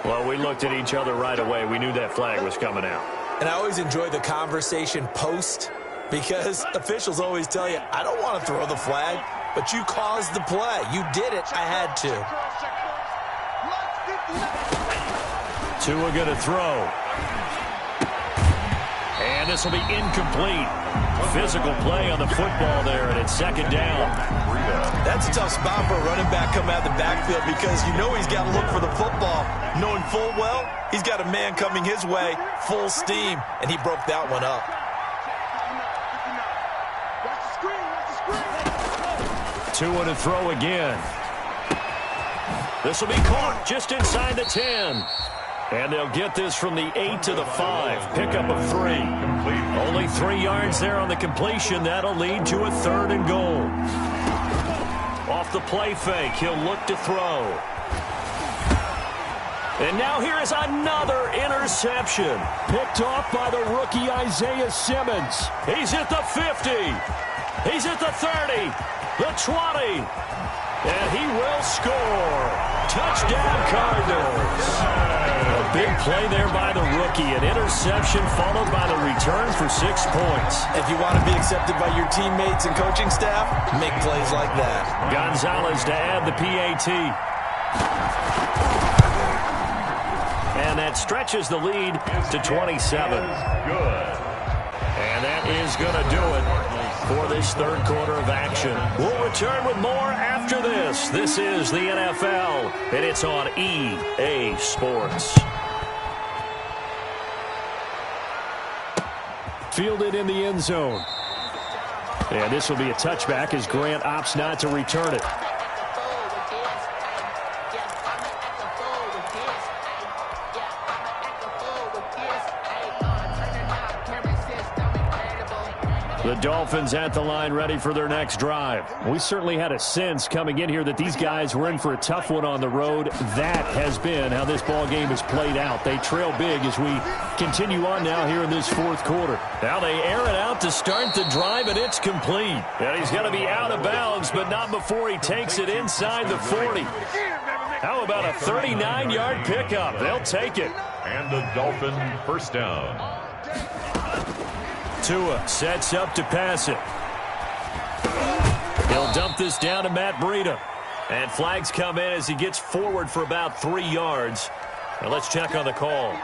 Well, we looked at each other right away. We knew that flag was coming out. And I always enjoy the conversation post because officials always tell you, I don't want to throw the flag, but you caused the play. You did it. I had to. Tua going to throw. And this will be incomplete. Physical play on the football there, and it's second down. That's a tough spot for a running back coming out of the backfield because you know he's got to look for the football, knowing full well he's got a man coming his way, full steam, and he broke that one up. Tua to throw again. This will be caught just inside the 10. And they'll get this from the 8 to the 5. Pickup of 3. Only 3 yards there on the completion. That'll lead to a 3rd and goal. Off the play fake, he'll look to throw. And now here is another interception. Picked off by the rookie Isaiah Simmons. He's at the 50. He's at the 30. The 20. And he will score. Touchdown, Cardinals. A big play there by the rookie. An interception followed by the return for 6 points. If you want to be accepted by your teammates and coaching staff, make plays like that. Gonzalez to add the PAT. And that stretches the lead to 27. And that is going to do it for this third quarter of action. We'll return with more after this. This is the NFL, and it's on EA Sports. Fielded in the end zone. And this will be a touchback as Grant opts not to return it. The Dolphins at the line ready for their next drive. We certainly had a sense coming in here that these guys were in for a tough one on the road. That has been how this ball game has played out. They trail big as we continue on now here in this fourth quarter. Now they air it out to start the drive, and it's complete. And he's going to be out of bounds, but not before he takes it inside the 40. How about a 39-yard pickup? They'll take it. And the Dolphin first down. Tua sets up to pass it. He'll dump this down to Matt Breida. And flags come in as he gets forward for about 3 yards. Now let's check on the call.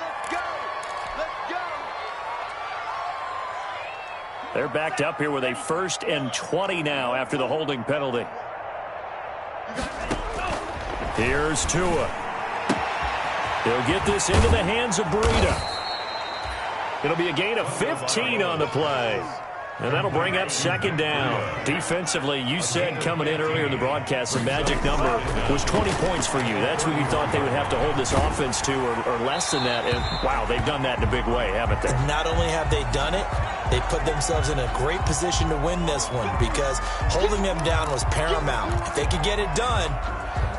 They're backed up here with a 1st and 20 now after the holding penalty. Here's Tua. He'll get this into the hands of Breida. It'll be a gain of 15 on the play. And that'll bring up 2nd down. Defensively, you said coming in earlier in the broadcast, the magic number was 20 points for you. That's what you thought they would have to hold this offense to, or less than that. And, wow, they've done that in a big way, haven't they? Not only have they done it, they put themselves in a great position to win this one because holding them down was paramount. If they could get it done,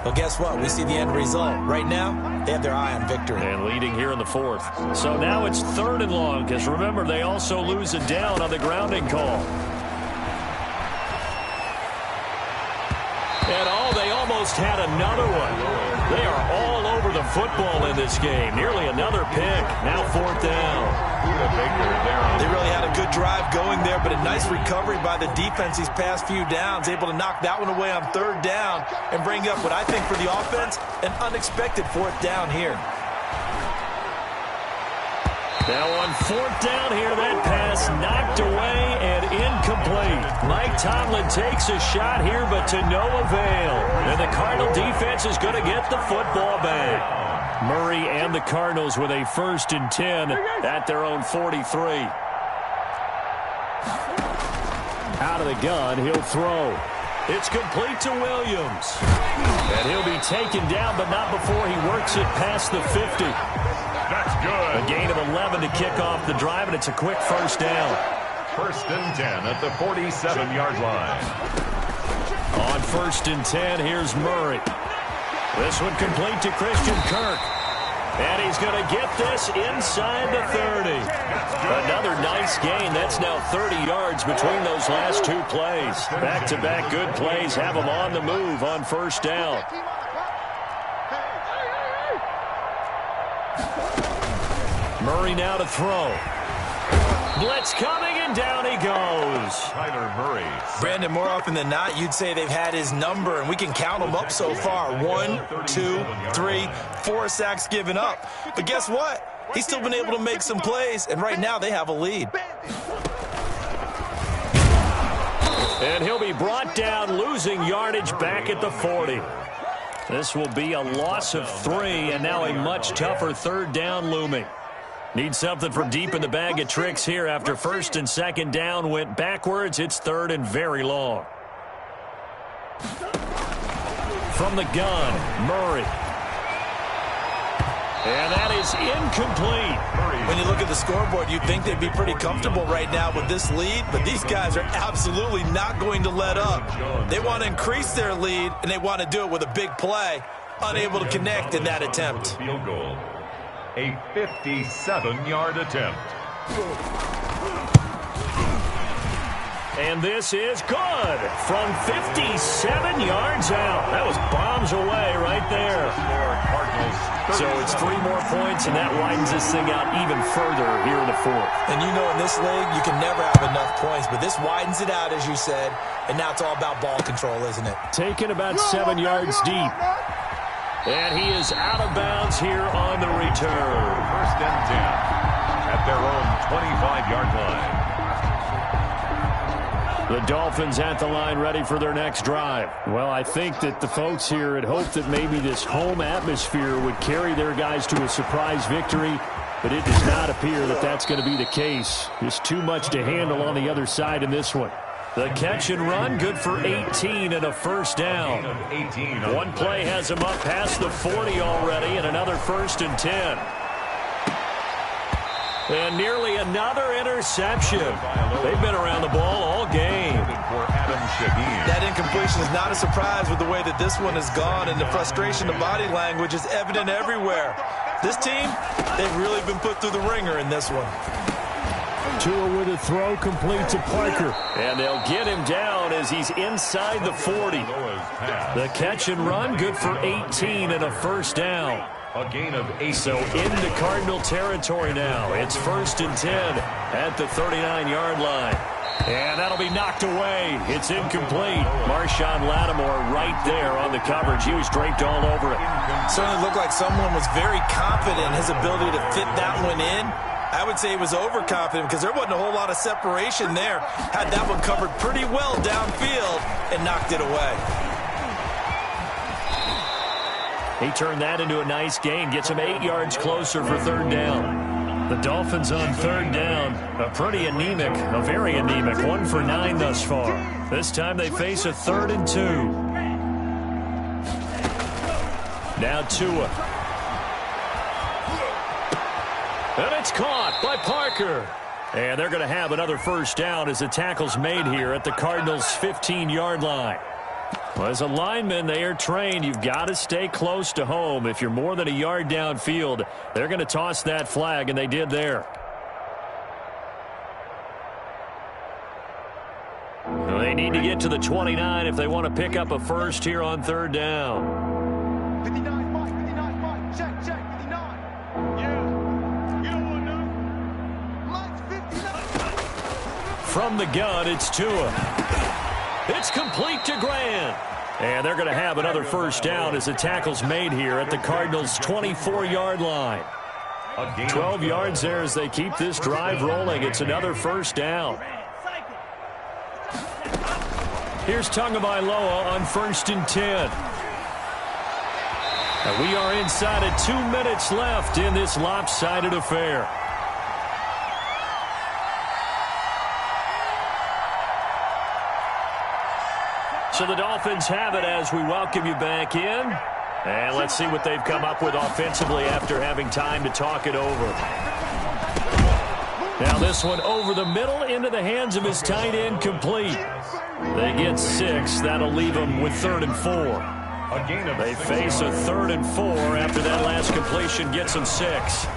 well, guess what? We see the end result. Right now, they have their eye on victory. And leading here in the 4th. So now it's 3rd and long because, remember, they also lose a down on the grounding call. And, they almost had another one. They are all over the football in this game. Nearly another pick. Now 4th down. They really had a good drive going there, but a nice recovery by the defense these past few downs, able to knock that one away on 3rd down and bring up what I think for the offense, an unexpected 4th down here. Now on 4th down here, that pass knocked away and incomplete. Mike Tomlin takes a shot here, but to no avail. And the Cardinal defense is going to get the football back. Murray and the Cardinals with a 1st and 10 at their own 43. Out of the gun, he'll throw. It's complete to Williams. And he'll be taken down, but not before he works it past the 50. That's good. A gain of 11 to kick off the drive, and it's a quick 1st down. 1st and 10 at the 47-yard line. On 1st and 10, here's Murray. This one complete to Christian Kirk. And he's going to get this inside the 30. Another nice gain. That's now 30 yards between those last 2 plays. Back-to-back good plays have them on the move on 1st down. Murray now to throw. Blitz coming, and down he goes. Kyler Murray. Brandon, more often than not, you'd say they've had his number, and we can count them up so far. 1, 2, 3, 4 sacks given up. But guess what? He's still been able to make some plays, and right now they have a lead. And he'll be brought down, losing yardage back at the 40. This will be a loss of 3, and now a much tougher 3rd down looming. Need something from deep in the bag of tricks here after 1st and 2nd down went backwards. It's 3rd and very long. From the gun, Murray. And that is incomplete. When you look at the scoreboard, you'd think they'd be pretty comfortable right now with this lead, but these guys are absolutely not going to let up. They want to increase their lead, and they want to do it with a big play. Unable to connect in that attempt. Field goal. A 57-yard attempt. And this is good from 57 yards out. That was bombs away right there. So it's 3 more points, and that widens this thing out even further here in the 4th. And you know in this league, you can never have enough points, but this widens it out, as you said, and now it's all about ball control, isn't it? Taken about 7 yards deep. And he is out of bounds here on the return. 1st and 10 at their own 25-yard line. The Dolphins at the line ready for their next drive. Well, I think that the folks here had hoped that maybe this home atmosphere would carry their guys to a surprise victory, but it does not appear that that's going to be the case. There's too much to handle on the other side in this one. The catch and run, good for 18 and a 1st down. One play has him up past the 40 already, and another 1st and 10. And nearly another interception. They've been around the ball all game. That incompletion is not a surprise with the way that this one has gone, and the frustration of body language is evident everywhere. This team, they've really been put through the ringer in this one. Tua with a throw complete to Parker. And they'll get him down as he's inside the 40. The catch and run, good for 18 and a first down. A gain of 8. So into Cardinal territory now. It's 1st and 10 at the 39-yard line. And that'll be knocked away. It's incomplete. Marshawn Lattimore right there on the coverage. He was draped all over it. Certainly looked like someone was very confident in his ability to fit that one in. I would say he was overconfident because there wasn't a whole lot of separation there. Had that one covered pretty well downfield and knocked it away. He turned that into a nice gain. Gets him 8 yards closer for 3rd down. The Dolphins on 3rd down, a very anemic, 1 for 9 thus far. This time they face a 3rd and 2. Now Tua. And it's caught by Parker. And they're going to have another first down as the tackle's made here at the Cardinals' 15-yard line. Well, as a lineman, they are trained. You've got to stay close to home. If you're more than a yard downfield, they're going to toss that flag, and they did there. Well, they need to get to the 29 if they want to pick up a first here on 3rd down. 59, Mike, 59, Mike. Check, 59. Yeah. You don't want to know. Mike's 59. From the gun, it's Tua. It's complete to Grant. And they're going to have another first down as the tackle's made here at the Cardinals' 24-yard line. 12 yards there as they keep this drive rolling. It's another first down. Here's Tagovailoa on 1st and 10. And we are inside of 2 minutes left in this lopsided affair. So the Dolphins have it as we welcome you back in. And let's see what they've come up with offensively after having time to talk it over. Now this one over the middle into the hands of his tight end complete. They get 6. That'll leave them with 3rd and 4. They face a 3rd and 4 after that last completion gets them 6.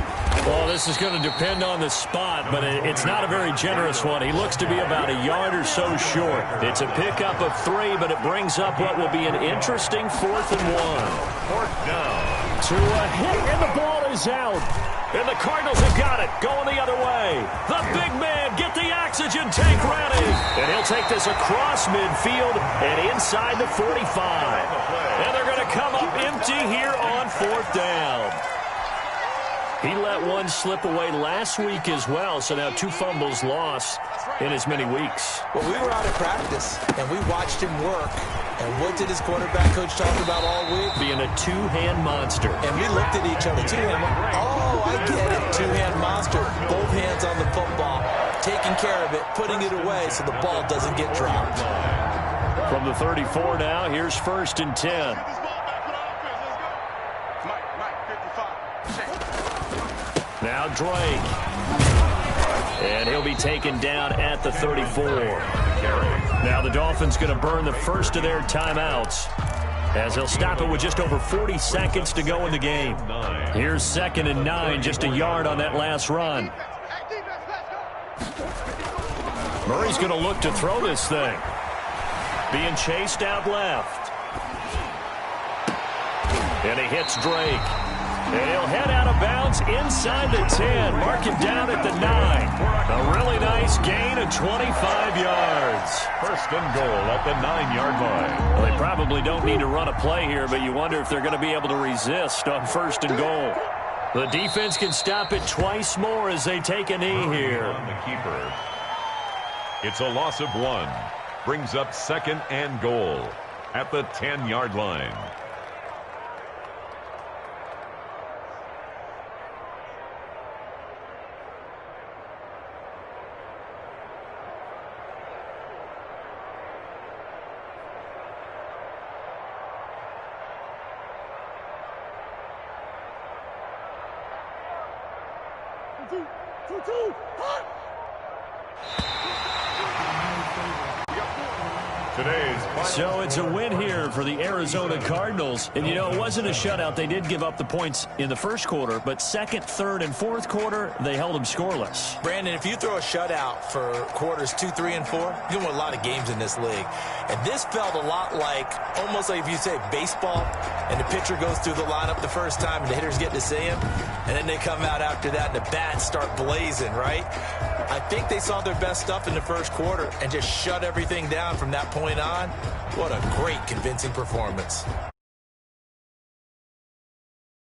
Well, this is going to depend on the spot, but it's not a very generous one. He looks to be about a yard or so short. It's a pickup of 3, but it brings up what will be an interesting 4th and 1. 4th down. To a hit, and the ball is out. And the Cardinals have got it, going the other way. The big man, get the oxygen tank ready. And he'll take this across midfield and inside the 45. And they're going to come up empty here on 4th down. He let one slip away last week as well, so now 2 fumbles lost in as many weeks. Well, we were out at practice, and we watched him work. And what did his quarterback coach talk about all week? Being a 2-hand monster. And we looked at each other. 2-hand. Oh, I get it. 2-hand monster. Both hands on the football. Taking care of it, putting it away so the ball doesn't get dropped. From the 34 now, here's 1st and 10. Now Drake. And he'll be taken down at the 34. Now the Dolphins going to burn the first of their timeouts as they'll stop it with just over 40 seconds to go in the game. Here's 2nd and 9, just a yard on that last run. Murray's going to look to throw this thing. Being chased out left. And he hits Drake. And he'll head out of bounds inside the 10. Mark him down at the 9. A really nice gain of 25 yards. 1st and goal at the 9-yard line. Well, they probably don't need to run a play here, but you wonder if they're going to be able to resist on 1st and goal. The defense can stop it twice more as they take a knee here. On the keeper. It's a loss of 1. Brings up 2nd and goal at the 10-yard line. To So it's a win here for the Arizona Cardinals. And, you know, it wasn't a shutout. They did give up the points in the first quarter, but second, third, and fourth quarter, they held them scoreless. Brandon, if you throw a shutout for quarters 2, 3, and 4, you're going to win a lot of games in this league. And this felt a lot like, almost like if you say baseball, and the pitcher goes through the lineup the first time, and the hitters get to see him, and then they come out after that, and the bats start blazing, right? I think they saw their best stuff in the first quarter and just shut everything down from that point on. What a great, convincing performance.